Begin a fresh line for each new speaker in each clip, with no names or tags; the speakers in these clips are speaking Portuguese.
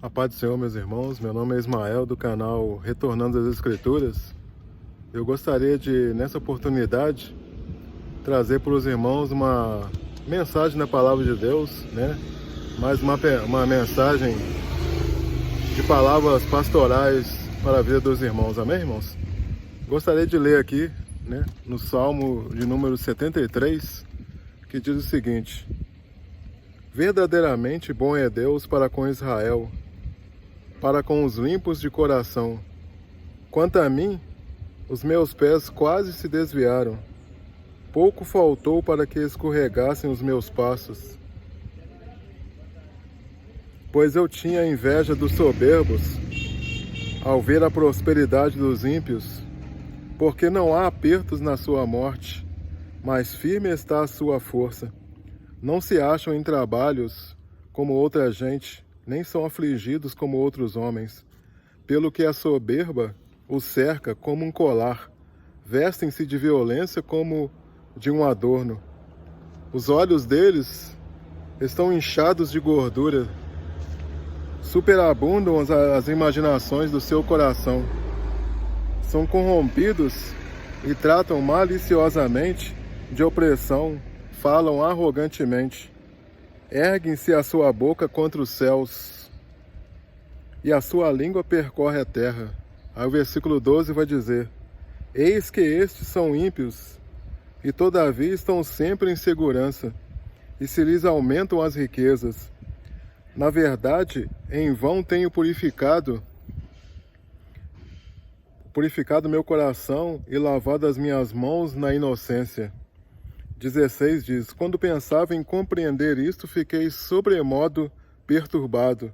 A paz do Senhor, meus irmãos. Meu nome é Ismael, do canal Retornando às Escrituras. Eu gostaria de, nessa oportunidade, trazer para os irmãos uma mensagem da Palavra de Deus, né? Mais uma mensagem de palavras pastorais para a vida dos irmãos. Amém, irmãos? Gostaria de ler aqui, né, no Salmo de número 73, que diz o seguinte: verdadeiramente bom é Deus para com Israel, para com os limpos de coração. Quanto a mim, os meus pés quase se desviaram. Pouco faltou para que escorregassem os meus passos. Pois eu tinha inveja dos soberbos, ao ver a prosperidade dos ímpios, porque não há apertos na sua morte, mas firme está a sua força. Não se acham em trabalhos como outra gente, nem são afligidos como outros homens. Pelo que a soberba os cerca como um colar, vestem-se de violência como de um adorno. Os olhos deles estão inchados de gordura, superabundam as imaginações do seu coração. São corrompidos e tratam maliciosamente de opressão, falam arrogantemente. Erguem-se a sua boca contra os céus, e a sua língua percorre a terra. Aí o versículo 12 vai dizer: eis que estes são ímpios, e todavia estão sempre em segurança, e se lhes aumentam as riquezas. Na verdade, em vão tenho purificado meu coração e lavado as minhas mãos na inocência. 16 diz: quando pensava em compreender isto, fiquei sobremodo perturbado.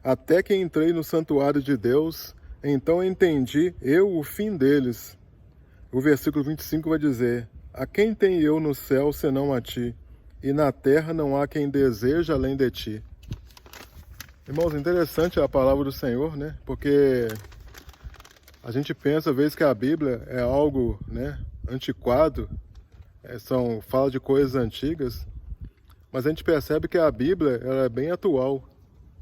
Até que entrei no santuário de Deus, então entendi eu o fim deles. O versículo 25 vai dizer: a quem tenho eu no céu senão a ti? E na terra não há quem deseja além de ti. Irmãos, interessante a palavra do Senhor, né? Porque a gente pensa, às vezes, que a Bíblia é algo, né, antiquado, fala de coisas antigas, mas a gente percebe que a Bíblia ela é bem atual.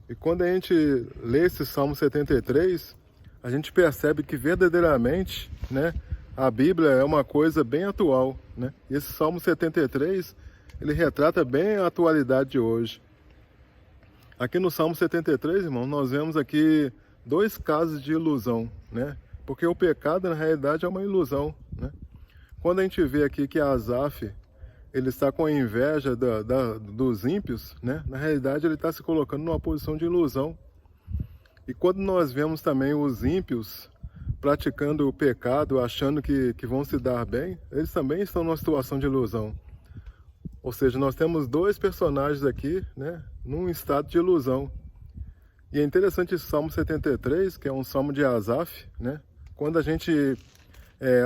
E quando a gente lê esse Salmo 73, a gente percebe que verdadeiramente, né, a Bíblia é uma coisa bem atual, né? E esse Salmo 73, ele retrata bem a atualidade de hoje. Aqui no Salmo 73, irmão, nós vemos aqui dois casos de ilusão, né? Porque o pecado, na realidade, é uma ilusão, né? Quando a gente vê aqui que Asaf, ele está com inveja dos ímpios, né? Na realidade, ele está se colocando numa posição de ilusão. E quando nós vemos também os ímpios praticando o pecado, achando que vão se dar bem, eles também estão numa situação de ilusão. Ou seja, nós temos dois personagens aqui, né, num estado de ilusão. E é interessante esse Salmo 73, que é um salmo de Asaf, né? Quando a gente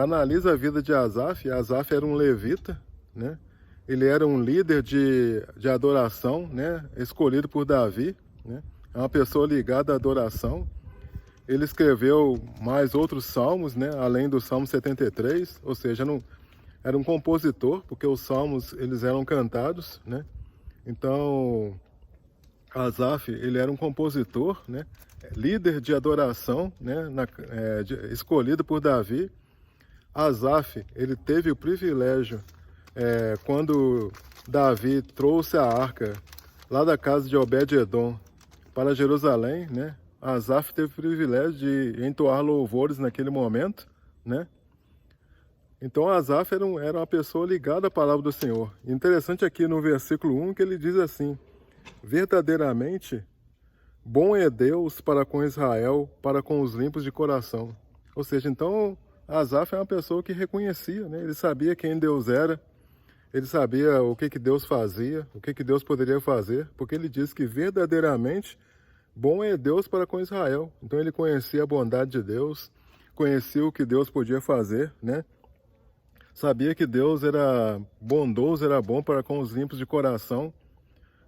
analisa a vida de Asaf, Asaf era um levita, né? Ele era um líder de adoração, né, escolhido por Davi, né? É uma pessoa ligada à adoração. Ele escreveu mais outros salmos, né, além do Salmo 73, ou seja, era um compositor, porque os salmos eles eram cantados, né? Então, Asaf, ele era um compositor, né, líder de adoração, né, escolhido por Davi. Asaf, ele teve o privilégio, quando Davi trouxe a arca lá da casa de Obed-edom para Jerusalém, né? Asaf teve o privilégio de entoar louvores naquele momento, né? Então Asaf era uma pessoa ligada à palavra do Senhor. Interessante aqui no versículo 1 que ele diz assim: verdadeiramente bom é Deus para com Israel, para com os limpos de coração. Ou seja, então Asaf é uma pessoa que reconhecia, né? Ele sabia quem Deus era, ele sabia o que Deus fazia, o que Deus poderia fazer, porque ele diz que verdadeiramente bom é Deus para com Israel. Então ele conhecia a bondade de Deus, conhecia o que Deus podia fazer, né? Sabia que Deus era bondoso, era bom para com os limpos de coração.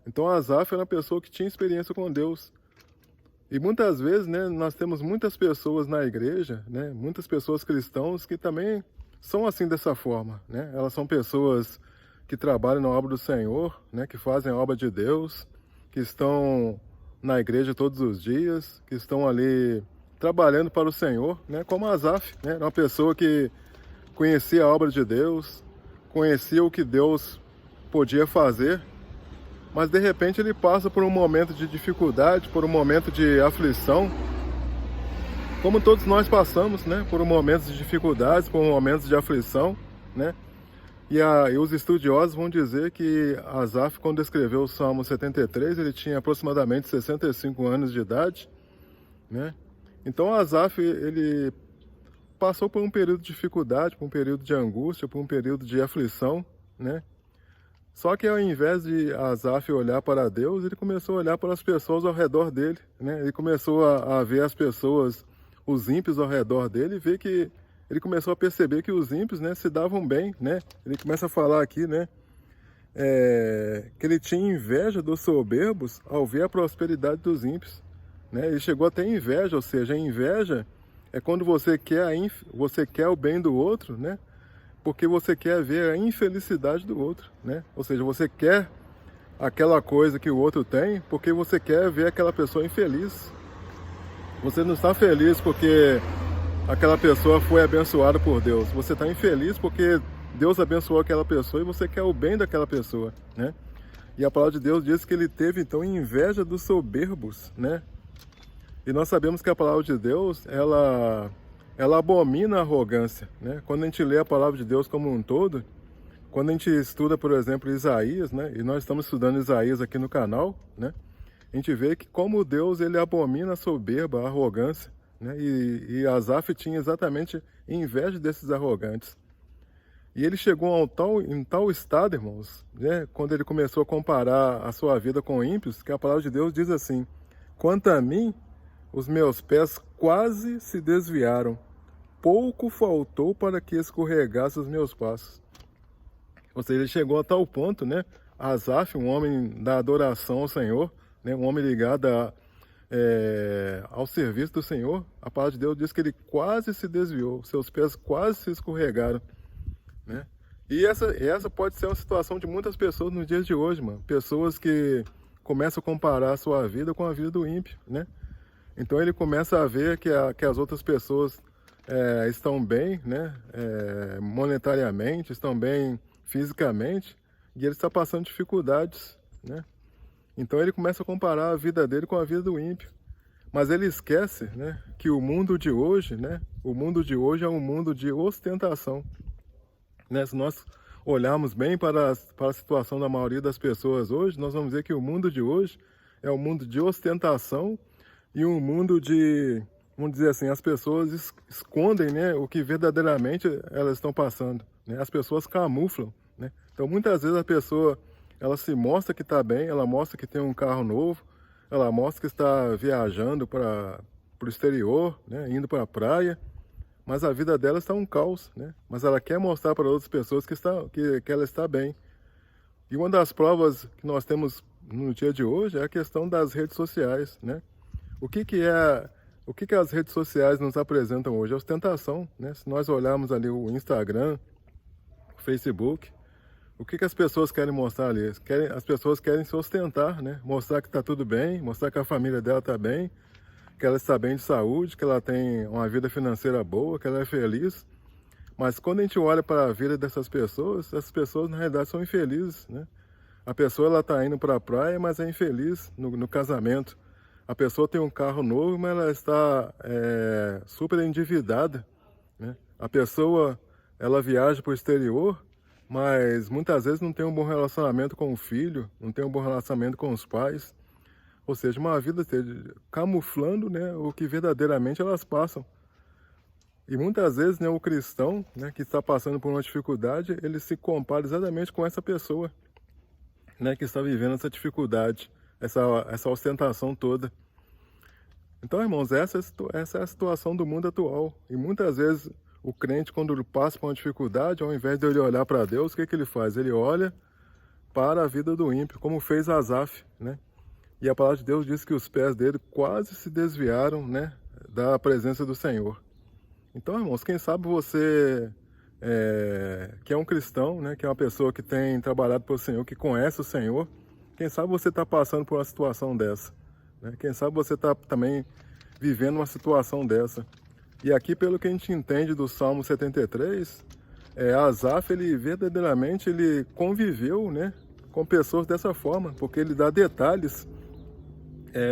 Então Asaf era uma pessoa que tinha experiência com Deus. E muitas vezes, né, nós temos muitas pessoas na igreja, né, muitas pessoas cristãos que também são assim dessa forma, né? Elas são pessoas que trabalham na obra do Senhor, né, que fazem a obra de Deus, que estão na igreja todos os dias, que estão ali trabalhando para o Senhor, né? Como Asaf, né? Uma pessoa que conhecia a obra de Deus, conhecia o que Deus podia fazer, mas de repente ele passa por um momento de dificuldade, por um momento de aflição, como todos nós passamos, né? Por momentos de dificuldades, por momentos de aflição, né? E os estudiosos vão dizer que Asaf, quando escreveu o Salmo 73, ele tinha aproximadamente 65 anos de idade, né? Então Asaf, ele passou por um período de dificuldade, por um período de angústia, por um período de aflição, né? Só que ao invés de Asaf olhar para Deus, ele começou a olhar para as pessoas ao redor dele, né? Ele começou a ver as pessoas, os ímpios ao redor dele, e ver que ele começou a perceber que os ímpios, né, se davam bem, né? Ele começa a falar aqui, né, que ele tinha inveja dos soberbos ao ver a prosperidade dos ímpios, né? Ele chegou a ter inveja, ou seja, a inveja é quando você quer o bem do outro, né? Porque você quer ver a infelicidade do outro, né? Ou seja, você quer aquela coisa que o outro tem porque você quer ver aquela pessoa infeliz. Você não está feliz porque aquela pessoa foi abençoada por Deus. Você está infeliz porque Deus abençoou aquela pessoa e você quer o bem daquela pessoa, né? E a palavra de Deus diz que ele teve, então, inveja dos soberbos, né? E nós sabemos que a palavra de Deus, ela abomina a arrogância, né? Quando a gente lê a palavra de Deus como um todo, quando a gente estuda, por exemplo, Isaías, né? E nós estamos estudando Isaías aqui no canal, né? A gente vê que como Deus, ele abomina a soberba, a arrogância, né? E Asaf tinha exatamente inveja desses arrogantes. E ele chegou em tal estado, irmãos, né? Quando ele começou a comparar a sua vida com ímpios, que a palavra de Deus diz assim: quanto a mim, os meus pés quase se desviaram, pouco faltou para que escorregasse os meus passos. Ou seja, ele chegou a tal ponto, né? Asaf, um homem da adoração ao Senhor, né? Um homem ligado ao serviço do Senhor. A palavra de Deus diz que ele quase se desviou, seus pés quase se escorregaram, né? E essa pode ser uma situação de muitas pessoas nos dias de hoje, mano. Pessoas que começam a comparar a sua vida com a vida do ímpio, né? Então ele começa a ver que as outras pessoas estão bem, né? Monetariamente, estão bem fisicamente, e ele está passando dificuldades, né? Então ele começa a comparar a vida dele com a vida do ímpio. Mas ele esquece, né, que o mundo de hoje, né? O mundo de hoje é um mundo de ostentação, né? Se nós olharmos bem para a situação da maioria das pessoas hoje, nós vamos ver que o mundo de hoje é um mundo de ostentação e um mundo de, vamos dizer assim, as pessoas escondem, né, o que verdadeiramente elas estão passando, né? As pessoas camuflam, né? Então muitas vezes a pessoa, ela se mostra que está bem, ela mostra que tem um carro novo, ela mostra que está viajando para o exterior, né, indo para a praia, mas a vida dela está um caos, né? Mas ela quer mostrar para outras pessoas que ela está bem. E uma das provas que nós temos no dia de hoje é a questão das redes sociais, né? O que as redes sociais nos apresentam hoje? A ostentação, né? Se nós olharmos ali o Instagram, o Facebook, o que as pessoas querem mostrar ali? As pessoas querem se ostentar, né? Mostrar que está tudo bem, mostrar que a família dela está bem, que ela está bem de saúde, que ela tem uma vida financeira boa, que ela é feliz. Mas quando a gente olha para a vida dessas pessoas, essas pessoas na realidade são infelizes, né? A pessoa, ela está indo para a praia, mas é infeliz no casamento. A pessoa tem um carro novo, mas ela está super endividada, né? A pessoa, ela viaja para o exterior, mas muitas vezes não tem um bom relacionamento com o filho, não tem um bom relacionamento com os pais. Ou seja, uma vida camuflando, né, o que verdadeiramente elas passam. E muitas vezes, né, o cristão, né, que está passando por uma dificuldade, ele se compara exatamente com essa pessoa, né, que está vivendo essa dificuldade, essa ostentação toda. Então, irmãos, essa é a situação do mundo atual. E muitas vezes o crente, quando ele passa por uma dificuldade, ao invés de ele olhar para Deus, o que ele faz? Ele olha para a vida do ímpio, como fez Asaf, né? E a palavra de Deus diz que os pés dele quase se desviaram, né, da presença do Senhor. Então, irmãos, quem sabe você que é um cristão, né, que é uma pessoa que tem trabalhado para o Senhor, que conhece o Senhor, quem sabe você está passando por uma situação dessa, né? Quem sabe você está também vivendo uma situação dessa. E aqui, pelo que a gente entende do Salmo 73, Asaf, ele verdadeiramente ele conviveu, né, com pessoas dessa forma, porque ele dá detalhes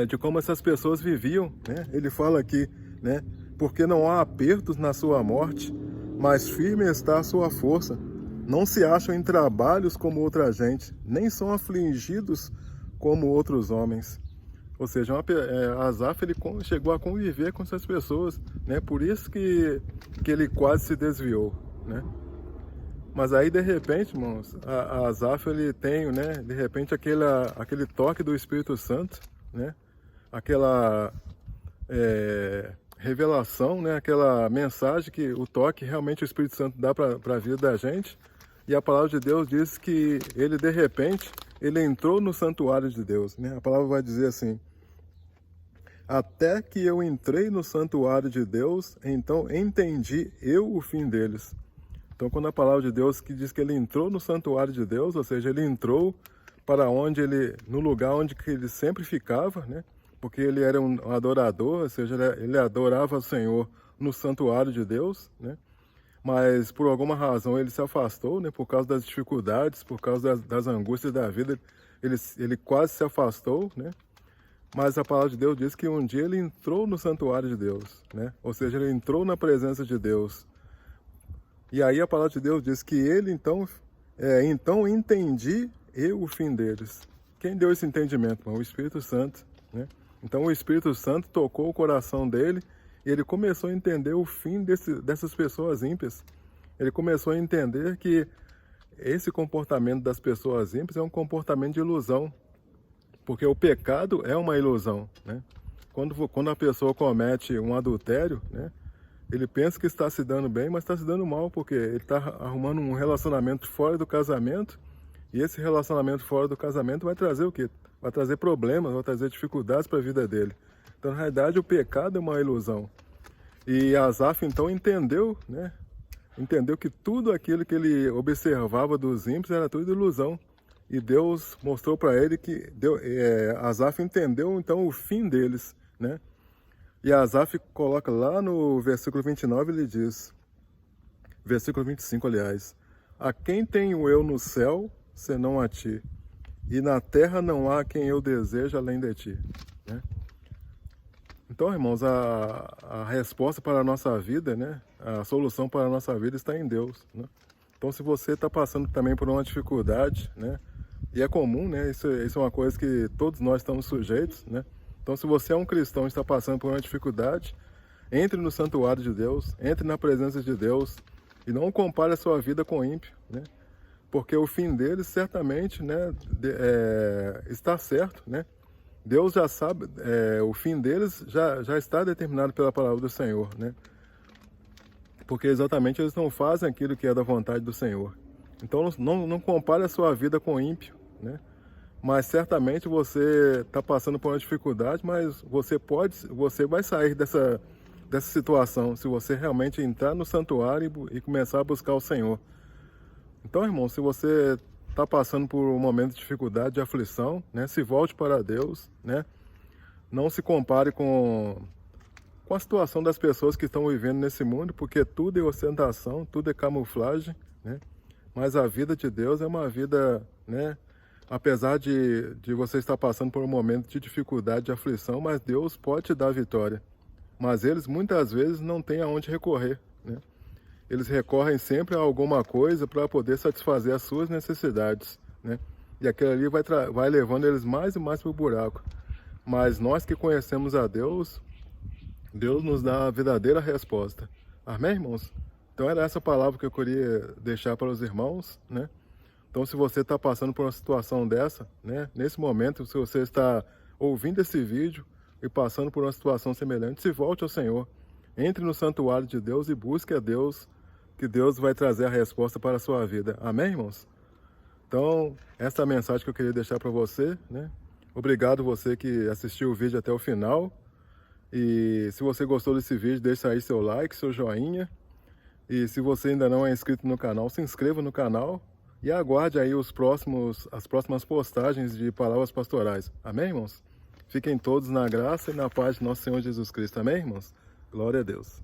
de como essas pessoas viviam, né? Ele fala aqui, né, porque não há apertos na sua morte, mas firme está a sua força. Não se acham em trabalhos como outra gente, nem são afligidos como outros homens. Ou seja, Asaf ele chegou a conviver com essas pessoas, né? Por isso que ele quase se desviou, né? Mas aí, de repente, irmãos, Asaf ele tem, né, de repente, aquele toque do Espírito Santo, né? Aquela revelação, né? Aquela mensagem que o toque realmente o Espírito Santo dá para a vida da gente. E a palavra de Deus diz que ele, de repente, ele entrou no santuário de Deus, né? A palavra vai dizer assim: até que eu entrei no santuário de Deus, então entendi eu o fim deles. Então, quando a palavra de Deus que diz que ele entrou no santuário de Deus, ou seja, ele entrou para onde no lugar onde que ele sempre ficava, né? Porque ele era um adorador, ou seja, ele adorava o Senhor no santuário de Deus, né? Mas por alguma razão ele se afastou, né? Por causa das dificuldades, por causa das angústias da vida, ele quase se afastou, né? Mas a palavra de Deus diz que um dia ele entrou no santuário de Deus, né? Ou seja, ele entrou na presença de Deus. E aí a palavra de Deus diz que ele então entendi eu o fim deles. Quem deu esse entendimento, irmão? O Espírito Santo, né? Então o Espírito Santo tocou o coração dele e ele começou a entender o fim dessas pessoas ímpias. Ele começou a entender que esse comportamento das pessoas ímpias é um comportamento de ilusão. Porque o pecado é uma ilusão, né? Quando a pessoa comete um adultério, né? Ele pensa que está se dando bem, mas está se dando mal, porque ele está arrumando um relacionamento fora do casamento, e esse relacionamento fora do casamento vai trazer o quê? Vai trazer problemas, vai trazer dificuldades para a vida dele. Então, na realidade, o pecado é uma ilusão. E Asaf, então, entendeu, né? Entendeu que tudo aquilo que ele observava dos ímpios era tudo ilusão. E Deus mostrou para ele que Asaf entendeu, então, o fim deles, né? E Asaf coloca lá no versículo 29, ele diz, versículo 25, aliás, a quem tenho eu no céu, senão a ti, e na terra não há quem eu deseje além de ti, né? Então, irmãos, a resposta para a nossa vida, né? A solução para a nossa vida está em Deus, né? Então, se você está passando também por uma dificuldade, né? E é comum, né? Isso é uma coisa que todos nós estamos sujeitos, né? Então, se você é um cristão e está passando por uma dificuldade, entre no santuário de Deus, entre na presença de Deus e não compare a sua vida com o ímpio, né? Porque o fim deles certamente, né, está certo, né? Deus já sabe, o fim deles já está determinado pela palavra do Senhor, né? Porque exatamente eles não fazem aquilo que é da vontade do Senhor. Então não compare a sua vida com o ímpio, né? Mas certamente você está passando por uma dificuldade, mas você vai sair dessa situação se você realmente entrar no santuário e começar a buscar o Senhor. Então, irmão, se você está passando por um momento de dificuldade, de aflição, né, se volte para Deus, né? Não se compare com a situação das pessoas que estão vivendo nesse mundo, porque tudo é ostentação, tudo é camuflagem, né? Mas a vida de Deus é uma vida, né? Apesar de você estar passando por um momento de dificuldade, de aflição, mas Deus pode te dar vitória. Mas eles muitas vezes não têm aonde recorrer, né? Eles recorrem sempre a alguma coisa para poder satisfazer as suas necessidades, né? E aquilo ali vai levando eles mais e mais para o buraco. Mas nós que conhecemos a Deus, Deus nos dá a verdadeira resposta. Amém, irmãos? Então era essa palavra que eu queria deixar para os irmãos, né? Então, se você está passando por uma situação dessa, né, nesse momento, se você está ouvindo esse vídeo e passando por uma situação semelhante, se volte ao Senhor. Entre no santuário de Deus e busque a Deus, que Deus vai trazer a resposta para a sua vida. Amém, irmãos? Então, essa é a mensagem que eu queria deixar para você, né? Obrigado você que assistiu o vídeo até o final. E se você gostou desse vídeo, deixa aí seu like, seu joinha. E se você ainda não é inscrito no canal, se inscreva no canal. E aguarde aí as próximas postagens de palavras pastorais. Amém, irmãos? Fiquem todos na graça e na paz de nosso Senhor Jesus Cristo. Amém, irmãos? Glória a Deus.